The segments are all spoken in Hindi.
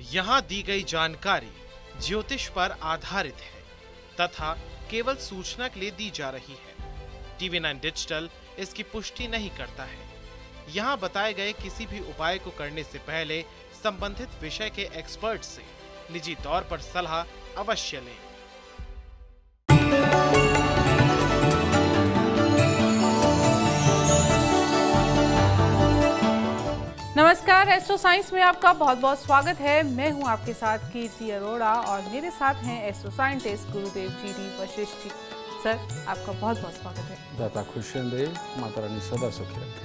यहाँ दी गई जानकारी ज्योतिष पर आधारित है तथा केवल सूचना के लिए दी जा रही है। TV9 डिजिटल इसकी पुष्टि नहीं करता है। यहाँ बताए गए किसी भी उपाय को करने से पहले संबंधित विषय के एक्सपर्ट से निजी तौर पर सलाह अवश्य लें। नमस्कार, एस्ट्रो साइंस में आपका बहुत बहुत स्वागत है। मैं हूं आपके साथ कीर्ति अरोड़ा और मेरे साथ हैं एस्ट्रो साइंटिस्ट गुरुदेव G D Vashishtha ji. Sir, आपका बहुत बहुत स्वागत है। दाता खुशियां दे, माता रानी सदा सुखी रखे।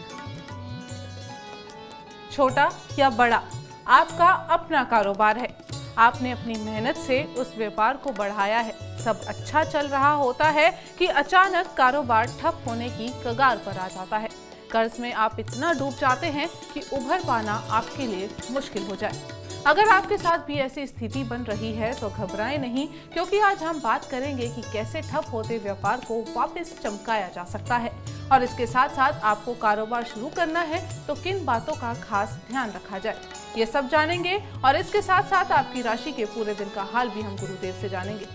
छोटा या बड़ा, आपका अपना कारोबार है। आपने अपनी मेहनत से उस व्यापार को बढ़ाया है। सब अच्छा चल रहा होता है कि अचानक कारोबार ठप होने की कगार पर आ जाता है। कर्ज में आप इतना डूब जाते हैं कि उभर पाना आपके लिए मुश्किल हो जाए। अगर आपके साथ भी ऐसी स्थिति बन रही है तो घबराएं नहीं, क्योंकि आज हम बात करेंगे कि कैसे ठप होते व्यापार को वापस चमकाया जा सकता है। और इसके साथ साथ आपको कारोबार शुरू करना है तो किन बातों का खास ध्यान रखा जाए, ये सब जानेंगे। और इसके साथ साथ आपकी राशि के पूरे दिन का हाल भी हम गुरुदेव से जानेंगे।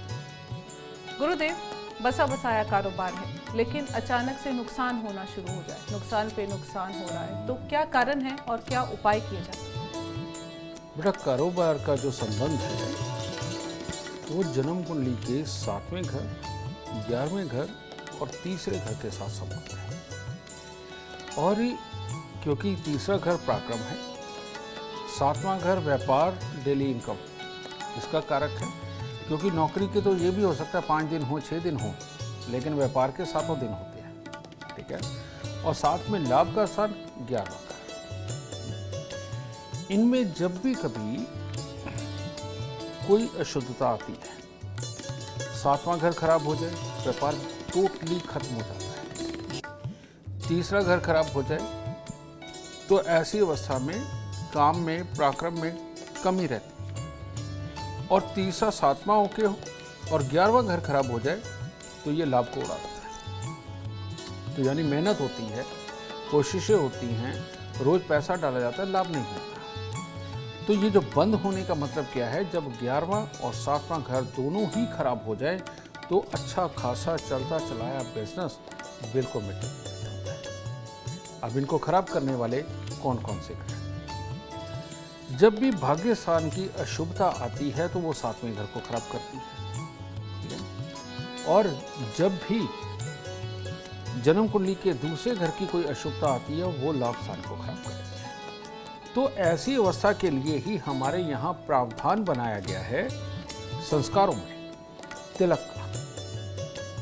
गुरुदेव, बसा बसाया कारोबार है, लेकिन अचानक से नुकसान होना शुरू हो जाए, नुकसान पे नुकसान हो रहा है, तो क्या कारण है और क्या उपाय किए जा सकते हैं? बेटा, कारोबार का जो संबंध है वो जन्म कुंडली के 7वें घर, 11वें घर और तीसरे घर के साथ संबंध है। और क्योंकि तीसरा घर पराक्रम है, 7वां घर व्यापार, डेली इनकम इसका कारक है। क्योंकि नौकरी के तो ये भी हो सकता है 5 दिन हो, 6 दिन हो, लेकिन व्यापार के 7 दिन होते हैं, ठीक है। और साथ में लाभ का स्थान 11वां घर। इनमें जब भी कभी कोई अशुद्धता आती है, 7वां घर खराब हो जाए, व्यापार टोटली खत्म हो जाता है। तीसरा घर खराब हो जाए तो ऐसी अवस्था में काम में, पराक्रम में कमी रहती है। और तीसरा 7वां ओके हो और 11वां घर खराब हो जाए तो ये लाभ को उड़ा देता है। तो यानी मेहनत होती है, कोशिशें होती हैं, रोज पैसा डाला जाता है, लाभ नहीं मिलता। तो ये जो बंद होने का मतलब क्या है, जब 11वां और 7वां घर दोनों ही खराब हो जाए तो अच्छा खासा चलता चलाया बिजनेस बिल्कुल मिट जाता है। अब इनको खराब करने वाले कौन कौन से ग्रह? जब भी भाग्य स्थान की अशुभता आती है तो वो 7वें घर को खराब करती है। और जब भी जन्म कुंडली के दूसरे घर की कोई अशुभता आती है वो लाभ स्थान को खराब करती है। तो ऐसी अवस्था के लिए ही हमारे यहाँ प्रावधान बनाया गया है संस्कारों में तिलक का,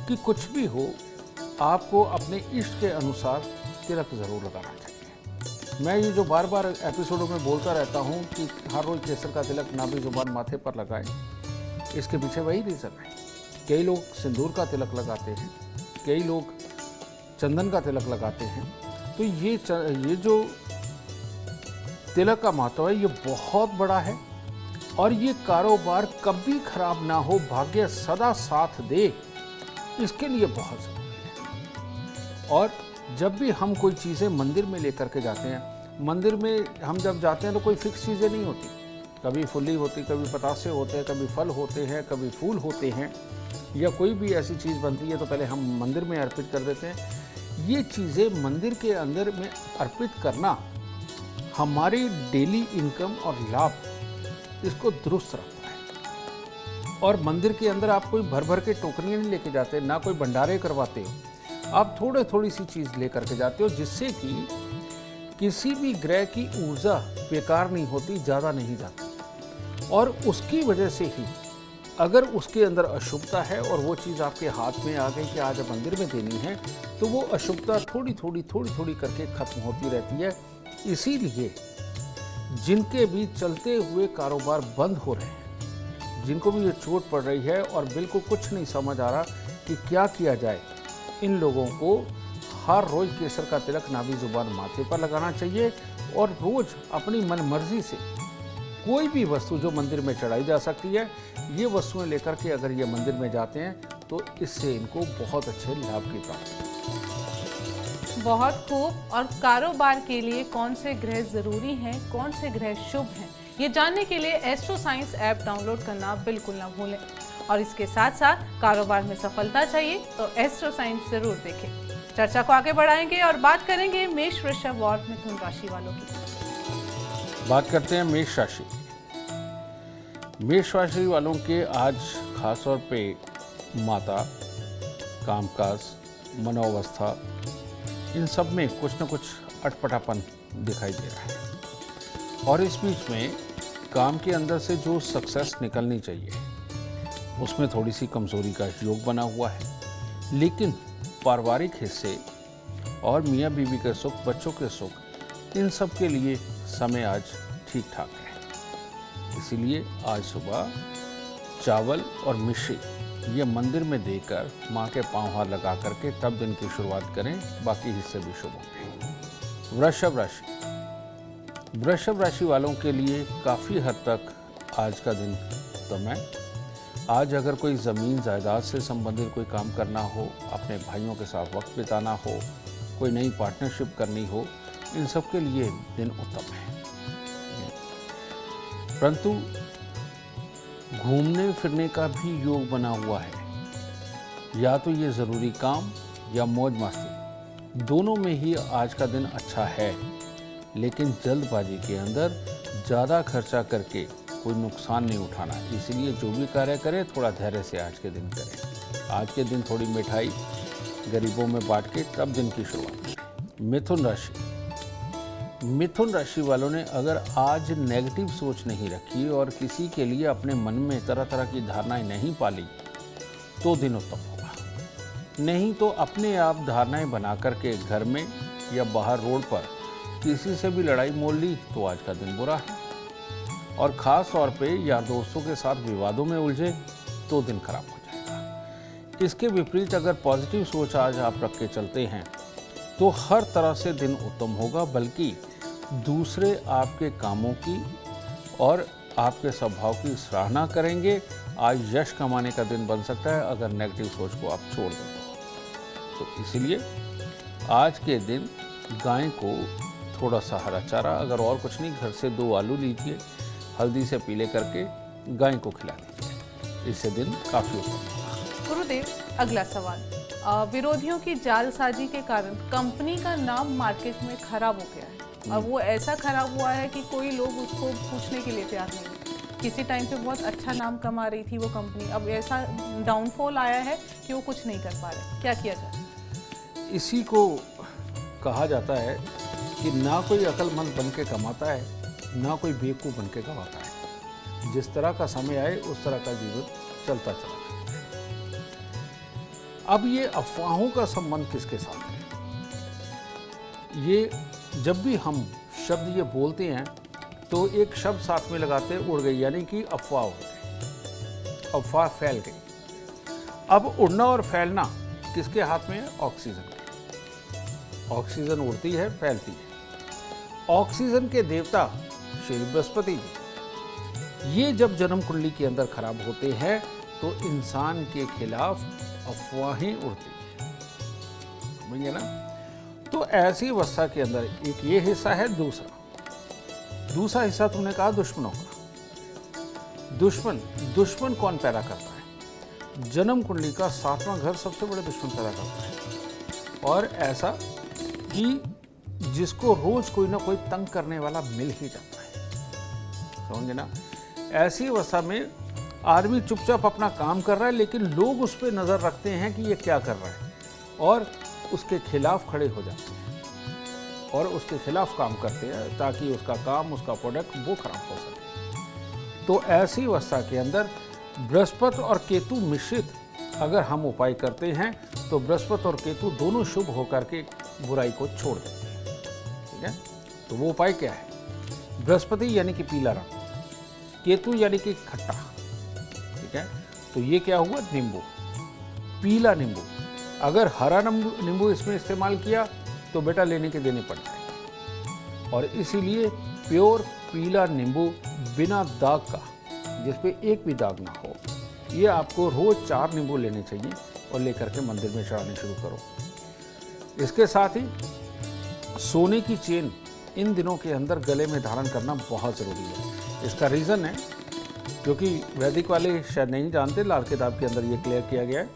कि कुछ भी हो आपको अपने इष्ट के अनुसार तिलक जरूर लगाना चाहिए। मैं ये जो बार बार एपिसोडों में बोलता रहता हूँ कि हर रोज केसर का तिलक नाभि जुबान माथे पर लगाएं, इसके पीछे वही रीज़न है। कई लोग सिंदूर का तिलक लगाते हैं, कई लोग चंदन का तिलक लगाते हैं। तो ये जो तिलक का महत्व है ये बहुत बड़ा है। और ये कारोबार कभी खराब ना हो, भाग्य सदा साथ दे, इसके लिए बहुत ज़रूरी है। और जब भी हम कोई चीज़ें मंदिर में लेकर के जाते हैं, मंदिर में हम जब जाते हैं तो कोई फिक्स चीज़ें नहीं होती। कभी फुल्ली होती, कभी पतासे होते हैं, कभी फल होते हैं, कभी फूल होते हैं, या कोई भी ऐसी चीज़ बनती है तो पहले हम मंदिर में अर्पित कर देते हैं। ये चीज़ें मंदिर के अंदर में अर्पित करना हमारी डेली इनकम और लाभ इसको दुरुस्त रखता है। और मंदिर के अंदर आप कोई भर भर के टोकरियाँ नहीं लेके जाते, ना कोई भंडारे करवाते हो, आप थोड़ी सी चीज़ लेकर के जाते हो, जिससे कि किसी भी ग्रह की ऊर्जा बेकार नहीं होती, ज़्यादा नहीं जाती। और उसकी वजह से ही अगर उसके अंदर अशुभता है और वो चीज़ आपके हाथ में आ गई कि आज मंदिर में देनी है, तो वो अशुभता थोड़ी थोड़ी करके खत्म होती रहती है। इसीलिए जिनके भी चलते हुए कारोबार बंद हो रहे हैं, जिनको भी ये चोट पड़ रही है और बिल्कुल कुछ नहीं समझ आ रहा कि क्या किया जाए, इन लोगों को हर रोज केसर का तिलक नाभि जुबान माथे पर लगाना चाहिए। और रोज अपनी मन मर्जी से कोई भी वस्तु जो मंदिर में चढ़ाई जा सकती है, ये वस्तुएं लेकर के अगर ये मंदिर में जाते हैं तो इससे इनको बहुत अच्छे लाभ की प्राप्ति है। बहुत खूब। और कारोबार के लिए कौन से ग्रह जरूरी हैं, कौन से ग्रह शुभ हैं, ये जानने के लिए एस्ट्रो साइंस ऐप डाउनलोड करना बिल्कुल ना भूलें। और इसके साथ साथ कारोबार में सफलता चाहिए तो एस्ट्रो साइंस जरूर देखें। चर्चा को आगे बढ़ाएंगे और बात करेंगे मेष, वृषभ और मिथुन राशि वालों की। बात करते हैं मेष राशि। मेष राशि वालों के आज खास तौर पे माता, कामकाज, मनोवस्था, इन सब में कुछ न कुछ अटपटापन दिखाई दे रहा है। और इस बीच में काम के अंदर से जो सक्सेस निकलनी चाहिए उसमें थोड़ी सी कमजोरी का योग बना हुआ है। लेकिन पारिवारिक हिस्से और मियाँ बीवी के सुख, बच्चों के सुख, इन सब के लिए समय आज ठीक ठाक है। इसीलिए आज सुबह चावल और मिश्री ये मंदिर में देकर माँ के पांव हाथ लगा करके तब दिन की शुरुआत करें, बाकी हिस्से भी शुभ होंगे। वृषभ राशि। वृषभ राशि वालों के लिए काफ़ी हद तक आज का दिन उत्तम है। आज अगर कोई ज़मीन जायदाद से संबंधित कोई काम करना हो, अपने भाइयों के साथ वक्त बिताना हो, कोई नई पार्टनरशिप करनी हो, इन सब के लिए दिन उत्तम है। परंतु घूमने फिरने का भी योग बना हुआ है। या तो ये ज़रूरी काम या मौज मस्ती, दोनों में ही आज का दिन अच्छा है। लेकिन जल्दबाजी के अंदर ज़्यादा खर्चा करके कोई नुकसान नहीं उठाना। इसलिए जो भी कार्य करें थोड़ा धैर्य से आज के दिन करें। आज के दिन थोड़ी मिठाई गरीबों में बांट के तब दिन की शुरुआत करें। मिथुन राशि। मिथुन राशि वालों ने अगर आज नेगेटिव सोच नहीं रखी और किसी के लिए अपने मन में तरह तरह की धारणाएं नहीं पाली तो दिन उत्तम होगा। नहीं तो अपने आप धारणाएं बना करके घर में या बाहर रोड पर किसी से भी लड़ाई मोल ली तो आज का दिन बुरा है। और ख़ास तौर पे यार दोस्तों के साथ विवादों में उलझे तो दिन खराब हो जाएगा। इसके विपरीत अगर पॉजिटिव सोच आज आप रख के चलते हैं तो हर तरह से दिन उत्तम होगा, बल्कि दूसरे आपके कामों की और आपके स्वभाव की सराहना करेंगे। आज यश कमाने का दिन बन सकता है अगर नेगेटिव सोच को आप छोड़ दें तो इसलिए आज के दिन गाय को थोड़ा सा हरा चारा, अगर और कुछ नहीं, घर से 2 आलू लीजिए, हल्दी से पीले करके गाय को खिला दीजिए। इससे दिन काफ़ी उत्तम होगा। गुरुदेव, अगला सवाल। विरोधियों की जालसाजी के कारण कंपनी का नाम मार्केट में खराब हो गया है और वो ऐसा खराब हुआ है कि कोई लोग उसको पूछने के लिए तैयार नहीं है। किसी टाइम पे बहुत अच्छा नाम कमा रही थी वो कंपनी, अब ऐसा डाउनफॉल आया है कि वो कुछ नहीं कर पा रहे। क्या किया जाए? इसी को कहा जाता है कि ना कोई अक्लमंद बन के कमाता है, ना कोई बेवकूफ़ बन के गंवाता है। जिस तरह का समय आए उस तरह का जीवन चलता चला जाता है। अब ये अफवाहों का संबंध किसके साथ है? ये जब भी हम शब्द ये बोलते हैं तो एक शब्द साथ में लगाते उड़ गई, यानी कि अफवाह हो गई, अफवाह फैल गई। अब उड़ना और फैलना किसके हाथ में है? ऑक्सीजन के। ऑक्सीजन उड़ती है, फैलती है। ऑक्सीजन के देवता श्री बृहस्पति जी, ये जब जन्म कुंडली के अंदर खराब होते हैं तो इंसान के खिलाफ अफवाहें उड़ती हैं, समझिए ना। तो ऐसी अवस्था के अंदर एक ये हिस्सा है। दूसरा हिस्सा तुमने कहा दुश्मनों का। दुश्मन कौन पैदा करता है? जन्म कुंडली का 7वां घर सबसे बड़े दुश्मन पैदा करता है। और ऐसा कि जिसको रोज कोई ना कोई तंग करने वाला मिल ही जाता है, समझे ना। ऐसी अवस्था में आदमी चुपचाप अपना काम कर रहा है, लेकिन लोग उस पर नज़र रखते हैं कि ये क्या कर रहा है और उसके खिलाफ खड़े हो जाते हैं और उसके खिलाफ काम करते हैं ताकि उसका काम, उसका प्रोडक्ट वो खराब हो सके। तो ऐसी अवस्था के अंदर बृहस्पति और केतु मिश्रित अगर हम उपाय करते हैं तो बृहस्पति और केतु दोनों शुभ होकर के बुराई को छोड़ देते हैं, ठीक है। तो वो उपाय क्या है? बृहस्पति यानी कि पीला रंग, केतु यानी कि खट्टा, ठीक है। तो ये क्या हुआ? नींबू, पीला नींबू। अगर हरा नींबू इसमें इस्तेमाल किया तो बेटा लेने के देने पड़ जाएंगे। और इसीलिए प्योर पीला नींबू बिना दाग का, जिस पे एक भी दाग ना हो, ये आपको रोज 4 नींबू लेने चाहिए और लेकर के मंदिर में चढ़ाने शुरू करो। इसके साथ ही सोने की चेन इन दिनों के अंदर गले में धारण करना बहुत ज़रूरी है। इसका रीज़न है, क्योंकि वैदिक वाले शायद नहीं जानते, लाल किताब के अंदर ये क्लियर किया गया है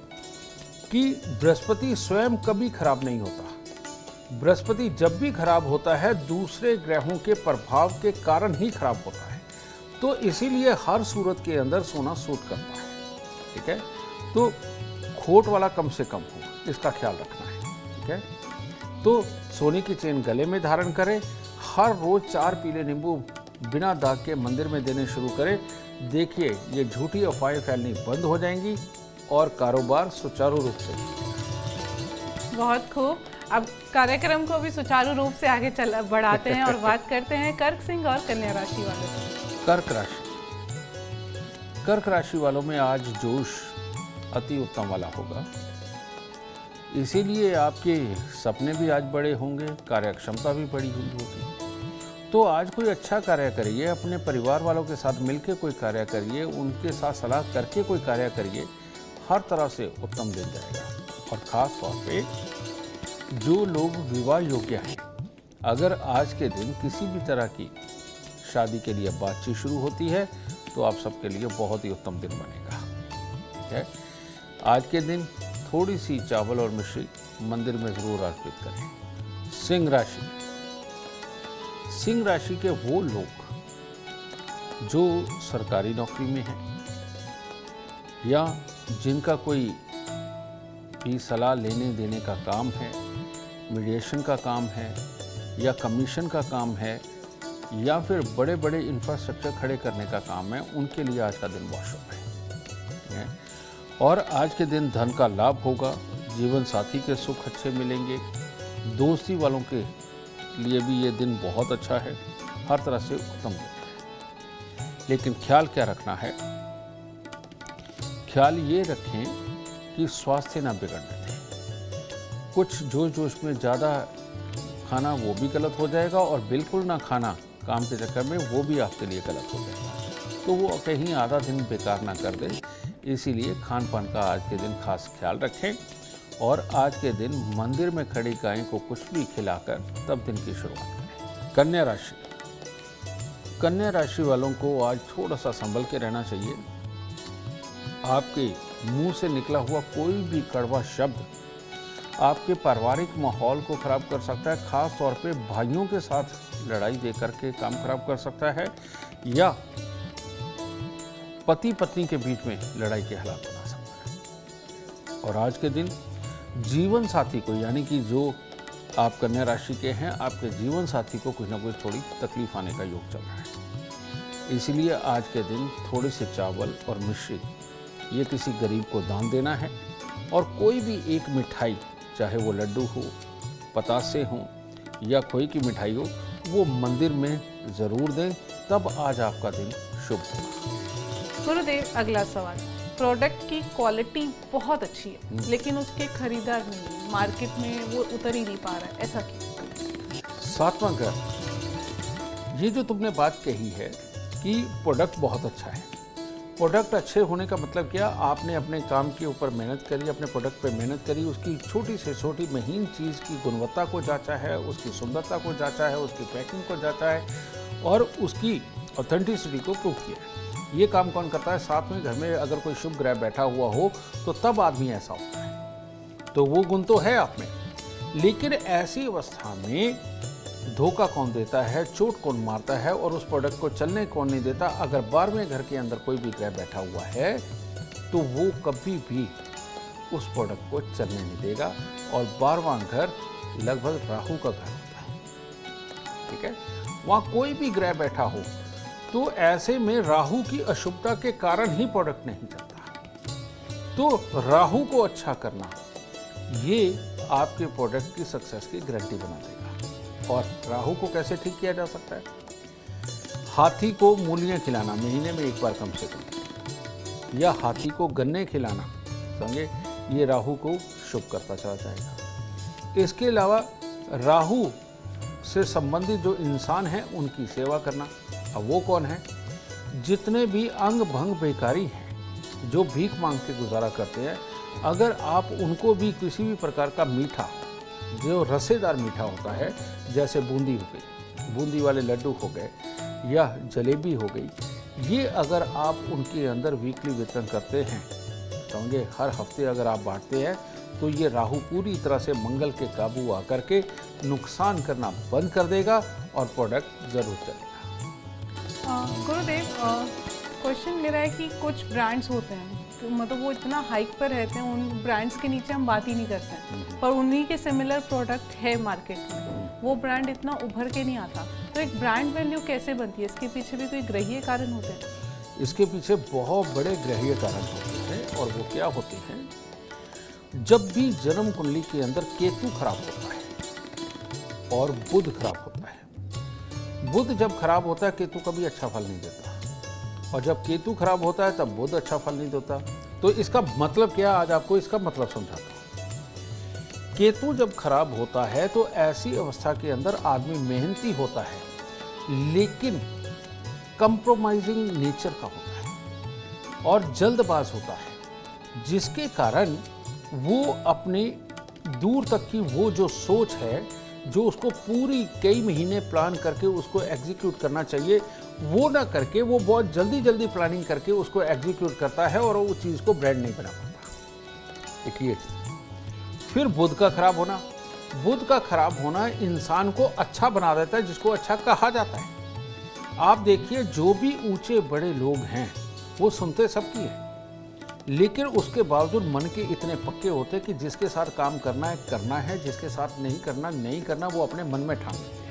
कि बृहस्पति स्वयं कभी खराब नहीं होता। बृहस्पति जब भी खराब होता है दूसरे ग्रहों के प्रभाव के कारण ही खराब होता है। तो इसीलिए हर सूरत के अंदर सोना सूट करता है, ठीक है। तो खोट वाला कम से कम हो, इसका ख्याल रखना है, ठीक है। तो सोने की चेन गले में धारण करें, हर रोज 4 पीले नींबू बिना दाग के मंदिर में देने शुरू करें। देखिए ये झूठी अफवाहें फैलनी बंद हो जाएंगी और कारोबार सुचारू रूप से। बहुत खूब। अब कार्यक्रम को भी सुचारू रूप से आगे बढ़ाते हैं और बात करते हैं कर्क सिंह और कन्या राशि वालों की। कर्क राशि वालों में आज जोश अति उत्तम वाला होगा, इसीलिए आपके सपने भी आज बड़े होंगे, कार्यक्षमता भी बड़ी हुई होगी। तो आज कोई अच्छा कार्य करिए, अपने परिवार वालों के साथ मिलकर कोई कार्य करिए, उनके साथ सलाह करके कोई कार्य करिए, हर तरह से उत्तम दिन जाएगा। और ख़ास तौर पे जो लोग विवाह योग्य हैं, अगर आज के दिन किसी भी तरह की शादी के लिए बातचीत शुरू होती है तो आप सबके लिए बहुत ही उत्तम दिन बनेगा, ठीक है। आज के दिन थोड़ी सी चावल और मिश्री मंदिर में ज़रूर अर्पित करें। सिंह राशि के वो लोग जो सरकारी नौकरी में हैं या जिनका कोई भी सलाह लेने देने का काम है, मीडिएशन का काम है या कमीशन का काम है या फिर बड़े बड़े इंफ्रास्ट्रक्चर खड़े करने का काम है, उनके लिए आज का दिन बहुत शुभ है। और आज के दिन धन का लाभ होगा, जीवन साथी के सुख अच्छे मिलेंगे, दोस्ती वालों के लिए भी ये दिन बहुत अच्छा है, हर तरह से उत्तम दिन है। लेकिन ख्याल क्या रखना है, ख्याल ये रखें कि स्वास्थ्य ना बिगड़ने दें। कुछ जोश में ज़्यादा खाना वो भी गलत हो जाएगा और बिल्कुल ना खाना काम के चक्कर में वो भी आपके लिए गलत हो जाएगा, तो वो कहीं आधा दिन बेकार ना कर दें। इसीलिए खान पान का आज के दिन खास ख्याल रखें और आज के दिन मंदिर में खड़ी गाय को कुछ भी खिलाकर तब दिन की शुरुआत करें। कन्या राशि वालों को आज थोड़ा सा संभल के रहना चाहिए। आपके मुंह से निकला हुआ कोई भी कड़वा शब्द आपके पारिवारिक माहौल को खराब कर सकता है, खास तौर पे भाइयों के साथ लड़ाई दे करके काम खराब कर सकता है या पति पत्नी के बीच में लड़ाई के हालात बना सकता है। और आज के दिन जीवन साथी को, यानी कि जो आप कन्या राशि के हैं, आपके जीवन साथी को कुछ ना कुछ थोड़ी तकलीफ आने का योग चल रहा है। इसीलिए आज के दिन थोड़े से चावल और मिश्री ये किसी गरीब को दान देना है। और कोई भी एक मिठाई, चाहे वो लड्डू हो, पतासे हों या खोए की मिठाई हो, वो मंदिर में ज़रूर दें, तब आज आपका दिन शुभ होगा। गुरुदेव, अगला सवाल। प्रोडक्ट की क्वालिटी बहुत अच्छी है लेकिन उसके खरीदार नहीं है, मार्केट में वो उतर ही नहीं पा रहा है, ऐसा क्यों? 7वां घर, ये जो तुमने बात कही है कि प्रोडक्ट बहुत अच्छा है, प्रोडक्ट अच्छे होने का मतलब क्या, आपने अपने काम के ऊपर मेहनत करी, अपने प्रोडक्ट पे मेहनत करी, उसकी छोटी से छोटी महीन चीज़ की गुणवत्ता को जांचा है, उसकी सुंदरता को जांचा है, उसकी पैकिंग को जांचा है और उसकी ऑथेंटिसिटी को प्रूव किया है। ये काम कौन करता है? साथ में घर में अगर कोई शुभ ग्रह बैठा हुआ हो तो तब आदमी ऐसा होता है। तो वो गुण तो है आप में, लेकिन ऐसी अवस्था में धोखा कौन देता है, चोट कौन मारता है और उस प्रोडक्ट को चलने कौन नहीं देता? अगर 12वें घर के अंदर कोई भी ग्रह बैठा हुआ है तो वो कभी भी उस प्रोडक्ट को चलने नहीं देगा। और 12वां घर लगभग राहु का घर होता है, ठीक है। वहाँ कोई भी ग्रह बैठा हो तो ऐसे में राहु की अशुभता के कारण ही प्रोडक्ट नहीं चलता। तो राहु को अच्छा करना ये आपके प्रोडक्ट की सक्सेस की गारंटी बना देगा। और राहु को कैसे ठीक किया जा सकता है? हाथी को मूलियां खिलाना महीने में एक बार कम से कम, या हाथी को गन्ने खिलाना, समझे, ये राहु को शुभ करता चला जाएगा। इसके अलावा राहु से संबंधित जो इंसान हैं उनकी सेवा करना। अब वो कौन है? जितने भी अंग भंग बेकारी हैं, जो भीख मांग के गुजारा करते हैं, अगर आप उनको भी किसी भी प्रकार का मीठा, जो रसेदार मीठा होता है, जैसे बूंदी हो गई, बूंदी वाले लड्डू हो गए, या जलेबी हो गई, ये अगर आप उनके अंदर वीकली वितरण करते हैं, समझे हर हफ्ते अगर आप बांटते हैं, तो ये राहु पूरी तरह से मंगल के काबू आकर के नुकसान करना बंद कर देगा और प्रोडक्ट जरूर चलेगा। गुरुदेव, क्वेश्चन मेरा है कि कुछ ब्रांड्स होते हैं तो मतलब वो इतना हाइक पर रहते हैं, उन ब्रांड्स के नीचे हम बात ही नहीं करते हैं, पर उन्हीं के सिमिलर प्रोडक्ट है मार्केट में, वो ब्रांड इतना उभर के नहीं आता, तो एक ब्रांड वैल्यू कैसे बनती है? इसके पीछे भी कोई ग्रहीय कारण होते हैं? इसके पीछे बहुत बड़े ग्रहीय कारण होते हैं, और वो क्या होते हैं? जब भी जन्म कुंडली के अंदर केतु खराब होता है और बुध खराब होता है, बुध जब खराब होता है केतु कभी अच्छा फल नहीं देता, और जब केतु खराब होता है तब बुध अच्छा फल नहीं देता। तो इसका मतलब क्या, आज आपको इसका मतलब समझाता हूं। केतु जब खराब होता है तो ऐसी अवस्था के अंदर आदमी मेहनती होता है, लेकिन कंप्रोमाइजिंग नेचर का होता है और जल्दबाज होता है, जिसके कारण वो अपने दूर तक की वो जो सोच है, जो उसको पूरी कई महीने प्लान करके उसको एग्जीक्यूट करना चाहिए, वो ना करके वो बहुत जल्दी जल्दी प्लानिंग करके उसको एग्जीक्यूट करता है और वो चीज़ को ब्रांड नहीं बना पाता। एक ये चीज़। फिर बुध का खराब होना, बुध का खराब होना इंसान को अच्छा बना देता है, जिसको अच्छा कहा जाता है। आप देखिए, जो भी ऊंचे बड़े लोग हैं वो सुनते सबकी है, लेकिन उसके बावजूद मन के इतने पक्के होते कि जिसके साथ काम करना है, जिसके साथ नहीं करना, वो अपने मन में ठान लेते हैं।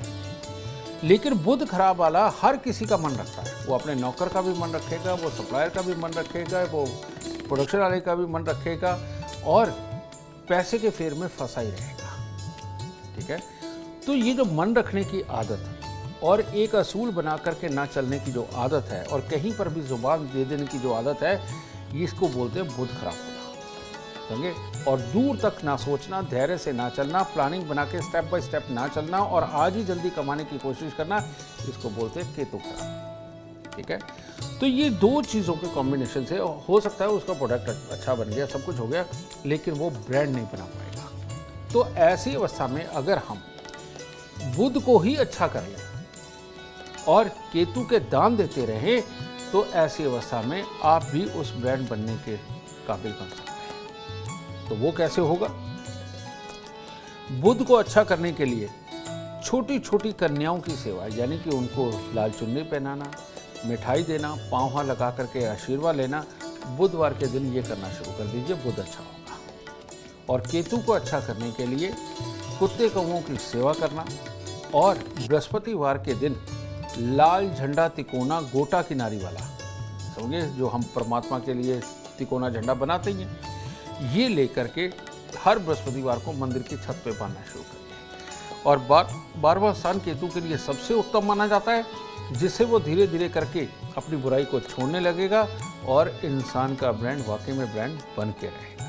लेकिन बुध खराब वाला हर किसी का मन रखता है, वो अपने नौकर का भी मन रखेगा, वो सप्लायर का भी मन रखेगा, वो प्रोडक्शन वाले का भी मन रखेगा, और पैसे के फेर में फंसा ही रहेगा। ठीक है, तो ये जो मन रखने की आदत और एक असूल बना करके ना चलने की जो आदत है, और कहीं पर भी जुबान दे देने की जो आदत है, इसको बोलते हैं बुध खराब होना। समझे? और दूर तक ना सोचना, धैर्य से ना चलना, प्लानिंग बना के स्टेप बाय स्टेप ना चलना, और आज ही जल्दी कमाने की कोशिश करना, इसको बोलते हैं केतु खराब। ठीक है, तो ये दो चीज़ों के कॉम्बिनेशन से हो सकता है उसका प्रोडक्ट अच्छा बन गया, सब कुछ हो गया, लेकिन वो ब्रांड नहीं बना पाएगा। तो ऐसी अवस्था में अगर हम बुध को ही अच्छा कर लें और केतु के दान देते रहें, तो ऐसी अवस्था में आप भी उस ब्रांड बनने के काबिल बन सकते हैं। तो वो कैसे होगा? बुध को अच्छा करने के लिए छोटी छोटी कन्याओं की सेवा, यानी कि उनको लाल चुन्नी पहनाना, मिठाई देना, पाँव लगा करके आशीर्वाद लेना, बुधवार के दिन ये करना शुरू कर दीजिए, बुध अच्छा होगा। और केतु को अच्छा करने के लिए कुत्ते कौओं की सेवा करना, और बृहस्पतिवार के दिन लाल झंडा तिकोना गोटा किनारी वाला, समझे, जो हम परमात्मा के लिए तिकोना झंडा बनाते हैं, ये लेकर के हर बृहस्पतिवार को मंदिर की छत पे बांधना शुरू करिए। और बारहवां स्थान केतु के लिए सबसे उत्तम माना जाता है, जिससे वो धीरे धीरे करके अपनी बुराई को छोड़ने लगेगा और इंसान का ब्रांड वाकई में ब्रांड बन के रहेगा।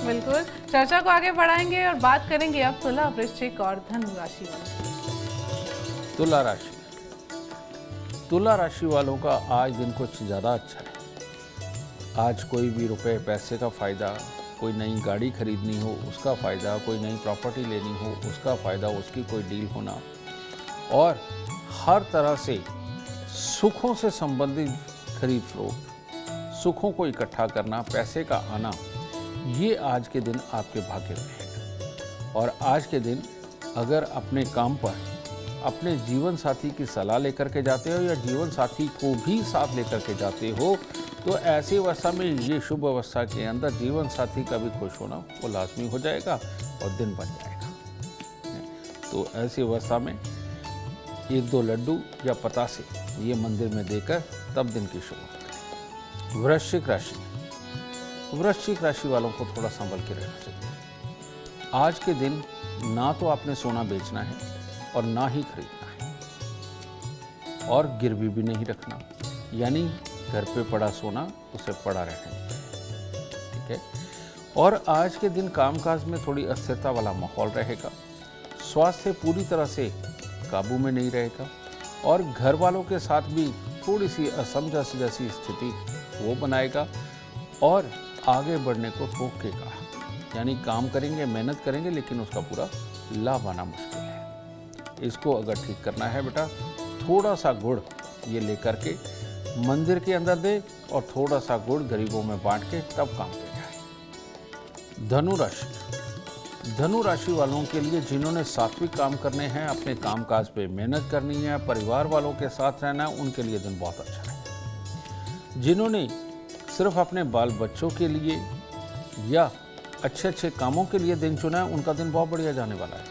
बिल्कुल, चर्चा को आगे बढ़ाएंगे और बात करेंगे अब तुला, वृश्चिक और धनु राशि वालों। तुला राशि, तुला राशि वालों का आज दिन कुछ ज़्यादा अच्छा है। आज कोई भी रुपए पैसे का फ़ायदा, कोई नई गाड़ी खरीदनी हो उसका फ़ायदा, कोई नई प्रॉपर्टी लेनी हो उसका फ़ायदा, उसकी कोई डील होना, और हर तरह से सुखों से संबंधित खरीद फरोख्त, सुखों को इकट्ठा करना, पैसे का आना, ये आज के दिन आपके भाग्य में है। और आज के दिन अगर अपने काम पर अपने जीवन साथी की सलाह लेकर के जाते हो या जीवन साथी को भी साथ लेकर के जाते हो, तो ऐसी अवस्था में ये शुभ अवस्था के अंदर जीवन साथी का भी खुश होना वो लाजमी हो जाएगा और दिन बन जाएगा। तो ऐसी अवस्था में 1-2 लड्डू या पतासे ये मंदिर में देकर तब दिन की शुरुआत करें। वृश्चिक राशि, वृश्चिक राशि वालों को थोड़ा संभल के रहना चाहिए। आज के दिन ना तो आपने सोना बेचना है और ना ही खरीदना है, और गिरवी भी नहीं रखना, यानी घर पे पड़ा सोना उसे पड़ा रहने देना। ठीक है, और आज के दिन कामकाज में थोड़ी अस्थिरता वाला माहौल रहेगा, स्वास्थ्य पूरी तरह से काबू में नहीं रहेगा, और घर वालों के साथ भी थोड़ी सी असमंजस जैसी स्थिति वो बनाएगा, और आगे बढ़ने को रोकेगा, यानी काम करेंगे, मेहनत करेंगे, लेकिन उसका पूरा लाभ आना मुश्किल है। इसको अगर ठीक करना है बेटा, थोड़ा सा गुड़ ये लेकर के मंदिर के अंदर दे और थोड़ा सा गुड़ गरीबों में बांट के तब काम पे जाए। धनु राशि वालों के लिए जिन्होंने सात्विक काम करने हैं, अपने कामकाज पे मेहनत करनी है, परिवार वालों के साथ रहना है, उनके लिए दिन बहुत अच्छा है। जिन्होंने सिर्फ अपने बाल बच्चों के लिए या अच्छे अच्छे कामों के लिए दिन चुना है, उनका दिन बहुत बढ़िया जाने वाला है।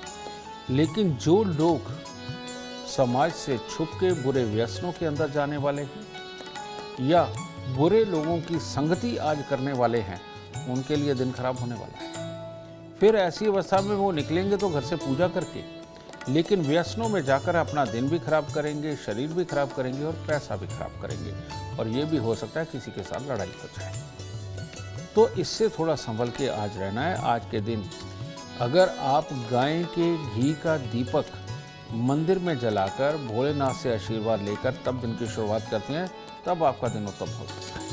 लेकिन जो लोग समाज से छुप के बुरे व्यसनों के अंदर जाने वाले हैं या बुरे लोगों की संगति आज करने वाले हैं, उनके लिए दिन खराब होने वाला है। फिर ऐसी अवस्था में वो निकलेंगे तो घर से पूजा करके, लेकिन व्यसनों में जाकर अपना दिन भी खराब करेंगे, शरीर भी खराब करेंगे और पैसा भी खराब करेंगे, और ये भी हो सकता है किसी के साथ लड़ाई हो जाए। तो इससे थोड़ा संभल के आज रहना है। आज के दिन अगर आप गाय के घी का दीपक मंदिर में जलाकर भोलेनाथ से आशीर्वाद लेकर तब दिन की शुरुआत करते हैं, तब आपका दिन उत्तम हो सकता है।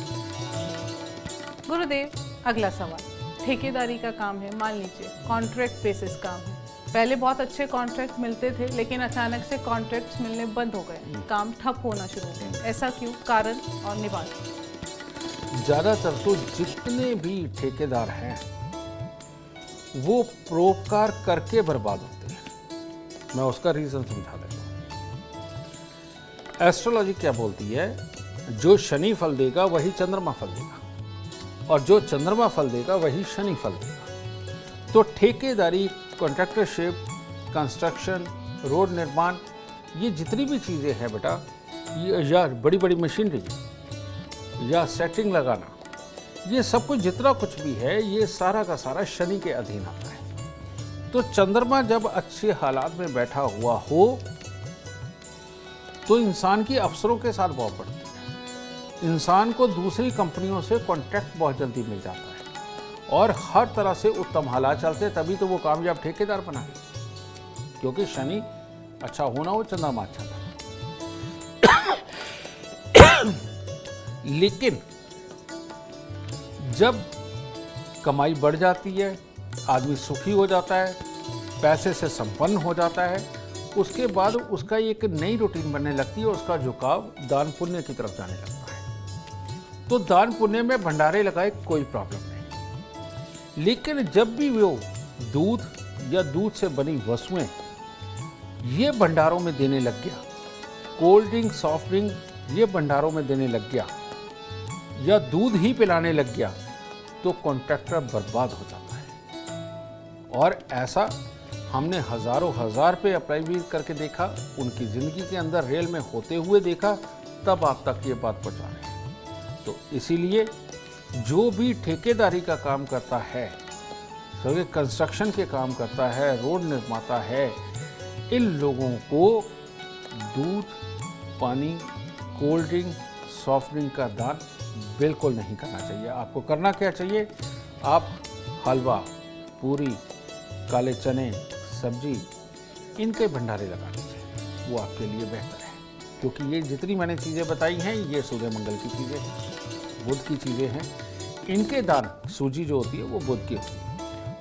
गुरुदेव, अगला सवाल, ठेकेदारी का काम है, मान लीजिए कॉन्ट्रैक्ट बेसिस काम है, पहले बहुत अच्छे कॉन्ट्रैक्ट मिलते थे लेकिन अचानक से कॉन्ट्रैक्ट्स मिलने बंद हो गए, काम ठप होना शुरू हो गया, ऐसा क्यों, कारण और निवारण? ज़्यादातर तो जितने भी ठेकेदार हैं वो परोपकार करके बर्बाद होते हैं। मैं उसका रीज़न समझा देता हूँ। एस्ट्रोलॉजी क्या बोलती है, जो शनि फल देगा वही चंद्रमा फल देगा, और जो चंद्रमा फल देगा वही शनि फल देगा। तो ठेकेदारी, कॉन्ट्रैक्टरशिप, कंस्ट्रक्शन, रोड निर्माण, ये जितनी भी चीज़ें हैं बेटा, या बड़ी बड़ी मशीनरी या सेटिंग लगाना, ये सब कुछ जितना कुछ भी है, ये सारा का सारा शनि के अधीन आता है। तो चंद्रमा जब अच्छे हालात में बैठा हुआ हो तो इंसान की अफसरों के साथ बहुत बढ़ती है, इंसान को दूसरी कंपनियों से कॉन्ट्रैक्ट बहुत जल्दी मिल जाता है और हर तरह से उत्तम हालात चलते हैं, तभी तो वो कामयाब ठेकेदार बना है, क्योंकि शनि अच्छा होना हो, चंद्रमा अच्छा था। लेकिन जब कमाई बढ़ जाती है, आदमी सुखी हो जाता है, पैसे से संपन्न हो जाता है, उसके बाद उसका एक नई रूटीन बनने लगती है, उसका झुकाव दान पुण्य की तरफ जाने लगता है। तो दान पुण्य में भंडारे लगाए कोई प्रॉब्लम नहीं, लेकिन जब भी वो दूध या दूध से बनी वस्तुएं ये भंडारों में देने लग गया, कोल्ड ड्रिंक, सॉफ्ट ड्रिंक ये भंडारों में देने लग गया, या दूध ही पिलाने लग गया, तो कॉन्ट्रैक्टर बर्बाद हो जाता है। और ऐसा हमने हजारों हजार पे अप्लाई भी करके देखा, उनकी ज़िंदगी के अंदर रेल में होते हुए देखा, तब आप तक ये बात पहुँचा रहे हैं। तो इसीलिए जो भी ठेकेदारी का काम करता है, सभी कंस्ट्रक्शन के काम करता है, रोड निर्माता है, इन लोगों को दूध, पानी, कोल्ड ड्रिंक, सॉफ्ट ड्रिंक का दान बिल्कुल नहीं करना चाहिए। आपको करना क्या चाहिए, आप हलवा, पूरी, काले चने, सब्जी, इनके भंडारे लगा लीजिए, वो आपके लिए बेहतर है। क्योंकि ये जितनी मैंने चीज़ें बताई हैं, ये सूर्य मंगल की चीज़ें हैं, बुध की चीज़ें हैं। इनके दान, सूजी जो होती है वो बुध की होती है,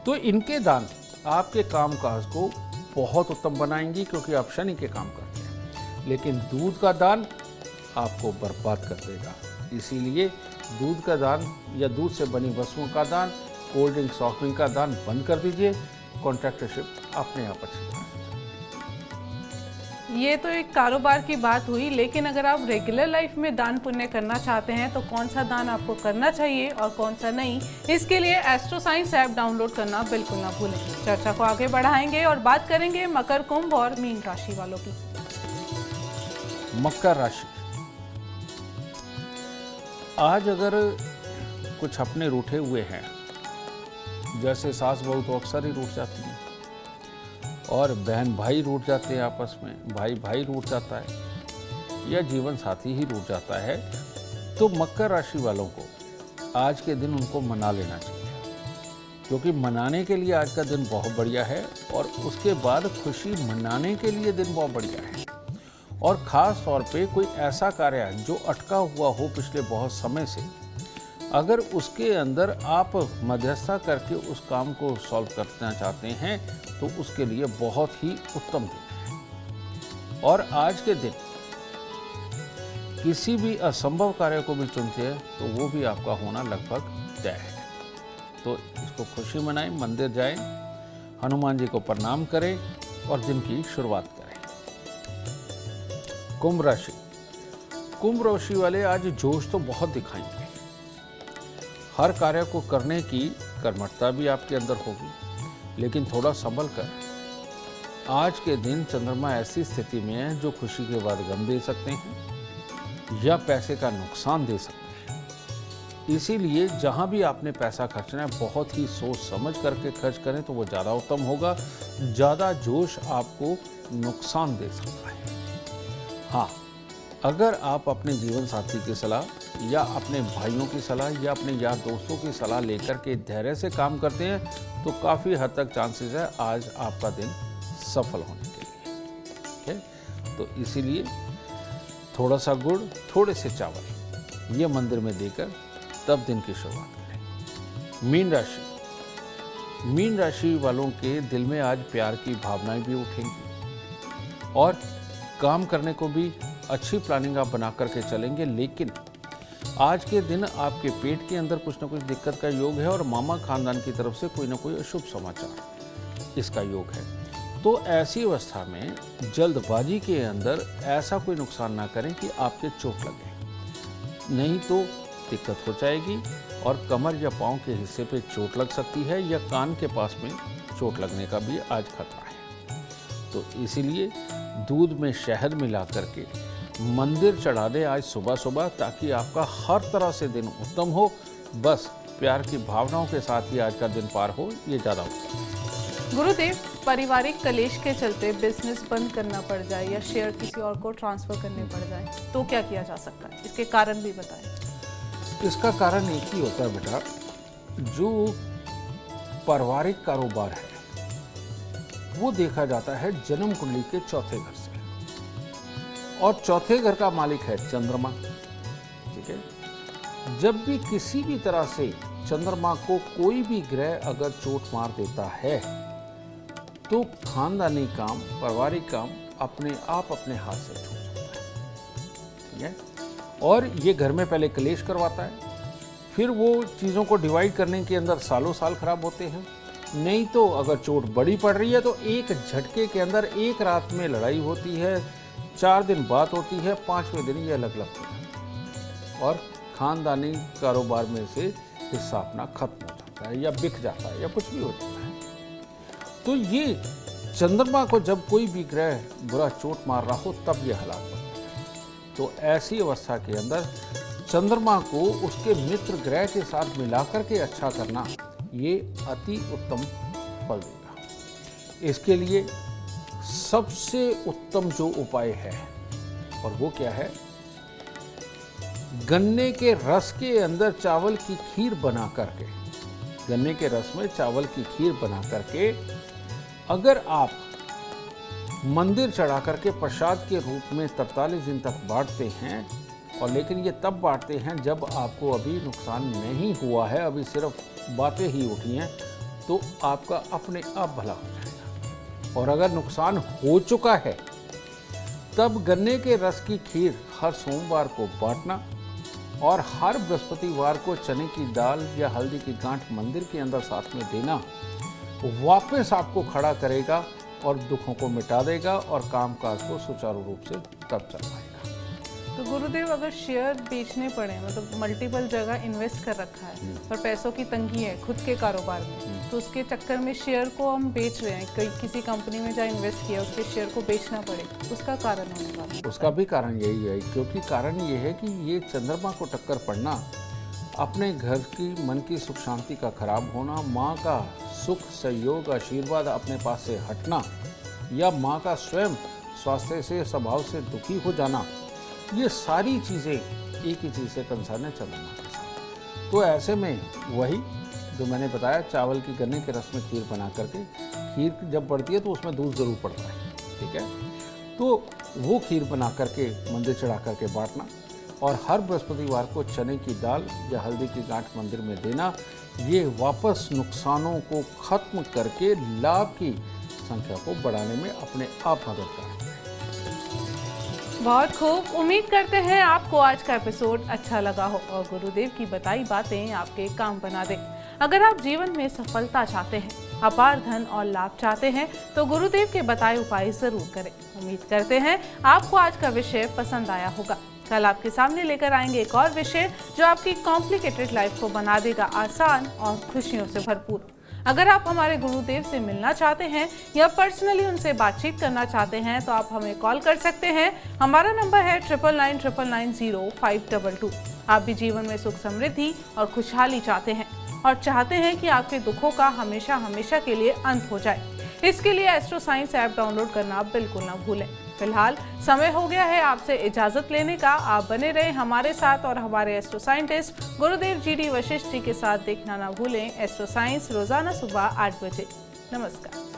तो इनके दान आपके कामकाज को बहुत उत्तम बनाएंगी, क्योंकि आप शनि के काम करते हैं। लेकिन दूध का दान आपको बर्बाद कर देगा। इसीलिए दूध का दान या दूध से बनी वस्तुओं का दान, कोल्ड ड्रिंक, सॉफ्ट ड्रिंक का दान बंद कर दीजिए। कॉन्ट्रैक्टरशिप अपने आप अच्छी तरह से। ये तो एक कारोबार की बात हुई, लेकिन अगर आप रेगुलर लाइफ में दान पुण्य करना चाहते हैं तो कौन सा दान आपको करना चाहिए और कौन सा नहीं, इसके लिए एस्ट्रो साइंस ऐप डाउनलोड करना बिल्कुल ना भूलें। चर्चा को आगे बढ़ाएंगे और बात करेंगे मकर, कुंभ और मीन राशि वालों की। मकर राशि, आज अगर कुछ अपने रूठे हुए हैं, जैसे सास बहू तो अक्सर ही रूठ जाती हैं, और बहन भाई रूठ जाते हैं आपस में, भाई भाई रूठ जाता है, या जीवन साथी ही रूठ जाता है, तो मकर राशि वालों को आज के दिन उनको मना लेना चाहिए, क्योंकि मनाने के लिए आज का दिन बहुत बढ़िया है, और उसके बाद खुशी मनाने के लिए दिन बहुत बढ़िया है। और ख़ास तौर पे कोई ऐसा कार्य जो अटका हुआ हो पिछले बहुत समय से, अगर उसके अंदर आप मध्यस्थता करके उस काम को सॉल्व करना चाहते हैं, तो उसके लिए बहुत ही उत्तम दिन है। और आज के दिन किसी भी असंभव कार्य को भी चुनते हैं तो वो भी आपका होना लगभग तय है। तो इसको खुशी मनाएं, मंदिर जाएं, हनुमान जी को प्रणाम करें और दिन की शुरुआत करें। कुंभ राशि। कुंभ राशि वाले आज जोश तो बहुत दिखाएंगे। हर कार्य को करने की कर्मठता भी आपके अंदर होगी, लेकिन थोड़ा संभल कर। आज के दिन चंद्रमा ऐसी स्थिति में है जो खुशी के बाद गम दे सकते हैं या पैसे का नुकसान दे सकते हैं। इसीलिए जहां भी आपने पैसा खर्चना है बहुत ही सोच समझ करके खर्च करें तो वो ज़्यादा उत्तम होगा। ज़्यादा जोश आपको नुकसान दे सकता है। हाँ, अगर आप अपने जीवन साथी की सलाह या अपने भाइयों की सलाह या अपने यार दोस्तों की सलाह लेकर के धैर्य से काम करते हैं तो काफ़ी हद तक चांसेस है आज आपका दिन सफल होने के लिए। ठीक है, तो इसीलिए थोड़ा सा गुड़, थोड़े से चावल ये मंदिर में देकर तब दिन की शुरुआत करें। मीन राशि। मीन राशि वालों के दिल में आज प्यार की भावनाएं भी उठेंगी और काम करने को भी अच्छी प्लानिंग आप बना करके चलेंगे। लेकिन आज के दिन आपके पेट के अंदर कुछ ना कुछ दिक्कत का योग है और मामा खानदान की तरफ से कोई ना कोई अशुभ समाचार इसका योग है। तो ऐसी अवस्था में जल्दबाजी के अंदर ऐसा कोई नुकसान ना करें कि आपके चोट लगे, नहीं तो दिक्कत हो जाएगी और कमर या पांव के हिस्से पे चोट लग सकती है या कान के पास में चोट लगने का भी आज खतरा है। तो इसीलिए दूध में शहद मिला करके मंदिर चढ़ा दे आज सुबह सुबह, ताकि आपका हर तरह से दिन उत्तम हो। बस प्यार की भावनाओं के साथ ही आज का दिन पार हो, ये ज़्यादा उत्तम है। गुरुदेव, पारिवारिक कलेश के चलते बिजनेस बंद करना पड़ जाए या शेयर किसी और को ट्रांसफर करने पड़ जाए तो क्या किया जा सकता है? इसके कारण भी बताएं। इसका कारण एक ही होता है बेटा, जो पारिवारिक कारोबार है वो देखा जाता है जन्म कुंडली के चौथे घर से, और चौथे घर का मालिक है चंद्रमा। ठीक है, जब भी किसी भी तरह से चंद्रमा को कोई भी ग्रह अगर चोट मार देता है तो खानदानी काम, पारिवारिक काम अपने आप अपने हाथ से छूट जाता है। ठीक है, और ये घर में पहले क्लेश करवाता है, फिर वो चीज़ों को डिवाइड करने के अंदर सालों साल खराब होते हैं। नहीं तो अगर चोट बड़ी पड़ रही है तो एक झटके के अंदर एक रात में लड़ाई होती है, 4 दिन बात होती है, 5वें दिन ये अलग अलग हो जाता है और खानदानी कारोबार में से हिस्सा अपना खत्म हो जाता है या बिक जाता है या कुछ भी हो जाता है। तो ये चंद्रमा को जब कोई भी ग्रह बुरा चोट मार रहा हो तब ये हालात बनते हैं। तो ऐसी अवस्था के अंदर चंद्रमा को उसके मित्र ग्रह के साथ मिलाकर के अच्छा करना ये अति उत्तम फल देगा। इसके लिए सबसे उत्तम जो उपाय है और वो क्या है, गन्ने के रस के अंदर चावल की खीर बना करके, गन्ने के रस में चावल की खीर बना करके अगर आप मंदिर चढ़ा करके प्रसाद के रूप में 43 दिन तक बांटते हैं, और लेकिन ये तब बांटते हैं जब आपको अभी नुकसान नहीं हुआ है, अभी सिर्फ बातें ही उठी हैं, तो आपका अपने आप भला हो जाएगा। और अगर नुकसान हो चुका है तब गन्ने के रस की खीर हर सोमवार को बांटना और हर बृहस्पतिवार को चने की दाल या हल्दी की गांठ मंदिर के अंदर साथ में देना वापस आपको खड़ा करेगा और दुखों को मिटा देगा और कामकाज को सुचारू रूप से तब चल पाएगा। तो गुरुदेव, अगर शेयर बेचने पड़े, मतलब मल्टीपल जगह इन्वेस्ट कर रखा है पर पैसों की तंगी है खुद के कारोबार में, तो उसके चक्कर में शेयर को हम बेच रहे हैं, किसी कंपनी में जहाँ इन्वेस्ट किया उसके शेयर को बेचना पड़े, उसका कारण होने वाला है? उसका भी कारण यही है, क्योंकि कारण ये है कि ये चंद्रमा को टक्कर पड़ना, अपने घर की मन की सुख शांति का खराब होना, माँ का सुख सहयोग आशीर्वाद अपने पास से हटना या माँ का स्वयं स्वास्थ्य से स्वभाव से दुखी हो जाना, ये सारी चीज़ें एक ही चीज़ से कंसर्न है चंद्रमा के साथ। तो ऐसे में वही जो मैंने बताया, चावल की गन्ने के रस में खीर बना करके, खीर जब बढ़ती है तो उसमें दूध ज़रूर पड़ता है। ठीक है, तो वो खीर बना करके मंदिर चढ़ा करके बांटना और हर बृहस्पतिवार को चने की दाल या हल्दी की गांठ मंदिर में देना, ये वापस नुकसानों को खत्म करके लाभ की संख्या को बढ़ाने में अपने आप मदद करता है। बहुत खूब। उम्मीद करते हैं आपको आज का एपिसोड अच्छा लगा हो और गुरुदेव की बताई बातें आपके काम बना दे। अगर आप जीवन में सफलता चाहते हैं, अपार धन और लाभ चाहते हैं तो गुरुदेव के बताए उपाय जरूर करें। उम्मीद करते हैं आपको आज का विषय पसंद आया होगा। कल आपके सामने लेकर आएंगे एक और विषय जो आपकी कॉम्प्लिकेटेड लाइफ को बना देगा आसान और खुशियों से भरपूर। अगर आप हमारे गुरुदेव से मिलना चाहते हैं या पर्सनली उनसे बातचीत करना चाहते हैं तो आप हमें कॉल कर सकते हैं। हमारा नंबर है 9999900522। आप भी जीवन में सुख समृद्धि और खुशहाली चाहते हैं और चाहते हैं कि आपके दुखों का हमेशा हमेशा के लिए अंत हो जाए। इसके लिए एस्ट्रो साइंस ऐप डाउनलोड करना बिल्कुल ना भूलें। फिलहाल समय हो गया है आपसे इजाजत लेने का। आप बने रहे हमारे साथ और हमारे एस्ट्रो साइंटिस्ट गुरुदेव GD वशिष्ठ जी के साथ देखना ना भूलें एस्ट्रो साइंस रोजाना सुबह 8 बजे। नमस्कार।